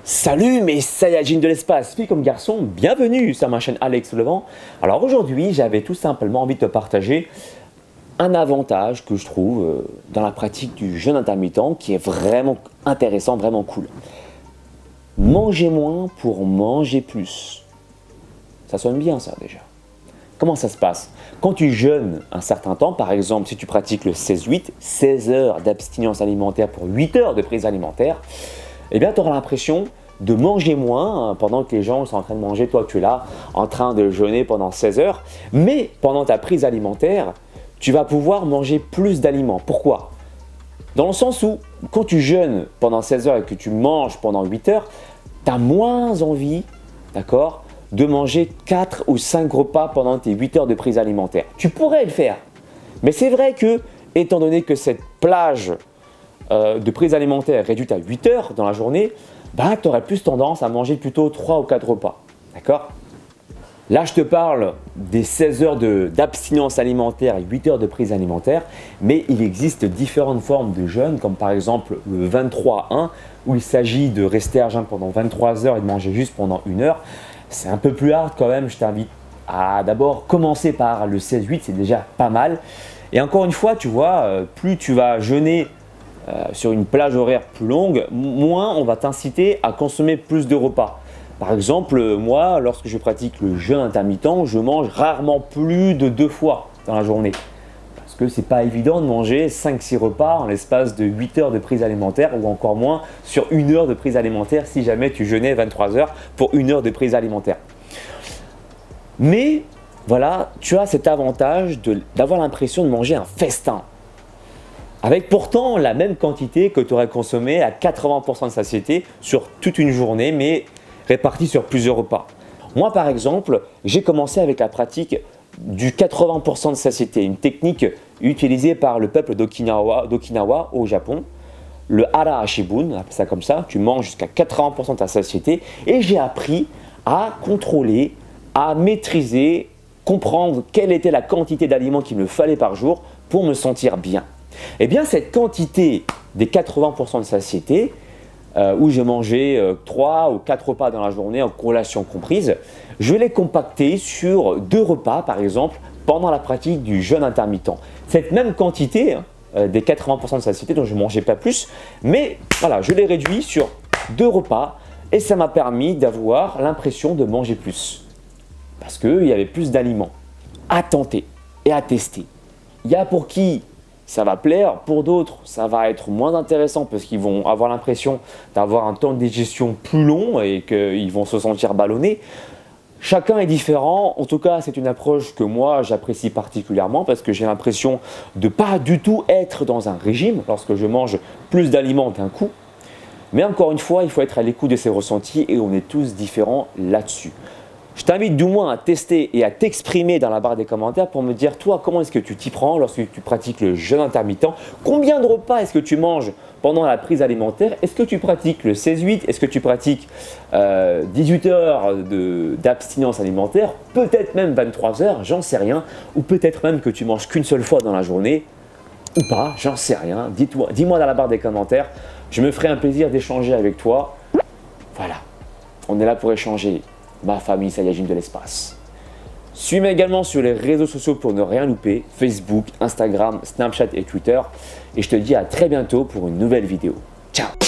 Salut mes Saiyajins de l'espace, filles comme garçons, bienvenue sur ma chaîne Alex Levent. Alors aujourd'hui, j'avais tout simplement envie de te partager un avantage que je trouve dans la pratique du jeûne intermittent qui est vraiment intéressant, vraiment cool. Manger moins pour manger plus. Ça sonne bien ça déjà. Comment ça se passe? Quand tu jeûnes un certain temps, par exemple si tu pratiques le 16-8, 16 heures d'abstinence alimentaire pour 8 heures de prise alimentaire, eh bien tu auras l'impression de manger moins pendant que les gens sont en train de manger. Toi tu es là en train de jeûner pendant 16 heures, mais pendant ta prise alimentaire, tu vas pouvoir manger plus d'aliments. Pourquoi? Dans le sens où quand tu jeûnes pendant 16 heures et que tu manges pendant 8 heures, tu as moins envie, d'accord, de manger 4 ou 5 repas pendant tes 8 heures de prise alimentaire. Tu pourrais le faire, mais c'est vrai que, étant donné que cette plage de prise alimentaire est réduite à 8 heures dans la journée, bah, tu aurais plus tendance à manger plutôt 3 ou 4 repas. D'accord? Là, je te parle des 16 heures d'abstinence alimentaire et 8 heures de prise alimentaire, mais il existe différentes formes de jeûne, comme par exemple le 23-1, où il s'agit de rester à jeun pendant 23 heures et de manger juste pendant 1 heure. C'est un peu plus hard quand même, je t'invite à d'abord commencer par le 16-8, c'est déjà pas mal. Et encore une fois, tu vois, plus tu vas jeûner sur une plage horaire plus longue, moins on va t'inciter à consommer plus de repas. Par exemple, moi, lorsque je pratique le jeûne intermittent, je mange rarement plus de 2 fois dans la journée. Parce que c'est pas évident de manger 5-6 repas en l'espace de 8 heures de prise alimentaire ou encore moins sur 1 heure de prise alimentaire si jamais tu jeûnais 23 heures pour 1 heure de prise alimentaire. Mais voilà, tu as cet avantage d'avoir l'impression de manger un festin. Avec pourtant la même quantité que tu aurais consommé à 80% de satiété sur toute une journée, mais répartie sur plusieurs repas. Moi par exemple, j'ai commencé avec la pratique du 80% de satiété, une technique utilisée par le peuple d'Okinawa au Japon, le hara hashibun, on appelle ça comme ça, tu manges jusqu'à 80% de ta satiété, et j'ai appris à contrôler, à maîtriser, comprendre quelle était la quantité d'aliments qu'il me fallait par jour pour me sentir bien. Eh bien cette quantité des 80% de satiété, où je mangeais 3 ou 4 repas dans la journée en collation comprise, je l'ai compacté sur 2 repas par exemple pendant la pratique du jeûne intermittent. Cette même quantité des 80% de satiété dont je ne mangeais pas plus, mais voilà, je l'ai réduit sur 2 repas et ça m'a permis d'avoir l'impression de manger plus parce qu'il y avait plus d'aliments à tenter et à tester. Il y a pour qui ça va plaire, pour d'autres ça va être moins intéressant parce qu'ils vont avoir l'impression d'avoir un temps de digestion plus long et qu'ils vont se sentir ballonnés. Chacun est différent, en tout cas c'est une approche que moi j'apprécie particulièrement parce que j'ai l'impression de ne pas du tout être dans un régime lorsque je mange plus d'aliments d'un coup. Mais encore une fois, il faut être à l'écoute de ses ressentis et on est tous différents là-dessus. Je t'invite du moins à tester et à t'exprimer dans la barre des commentaires pour me dire toi comment est-ce que tu t'y prends lorsque tu pratiques le jeûne intermittent. Combien de repas est-ce que tu manges pendant la prise alimentaire? Est-ce que tu pratiques le 16-8? Est-ce que tu pratiques 18 heures d'abstinence alimentaire? Peut-être même 23 heures, j'en sais rien. Ou peut-être même que tu manges qu'une seule fois dans la journée ou pas, j'en sais rien. Dis-moi dans la barre des commentaires. Je me ferai un plaisir d'échanger avec toi. Voilà, on est là pour échanger. Ma famille Saiyajin de l'espace. Suis-moi également sur les réseaux sociaux pour ne rien louper, Facebook, Instagram, Snapchat et Twitter. Et je te dis à très bientôt pour une nouvelle vidéo. Ciao!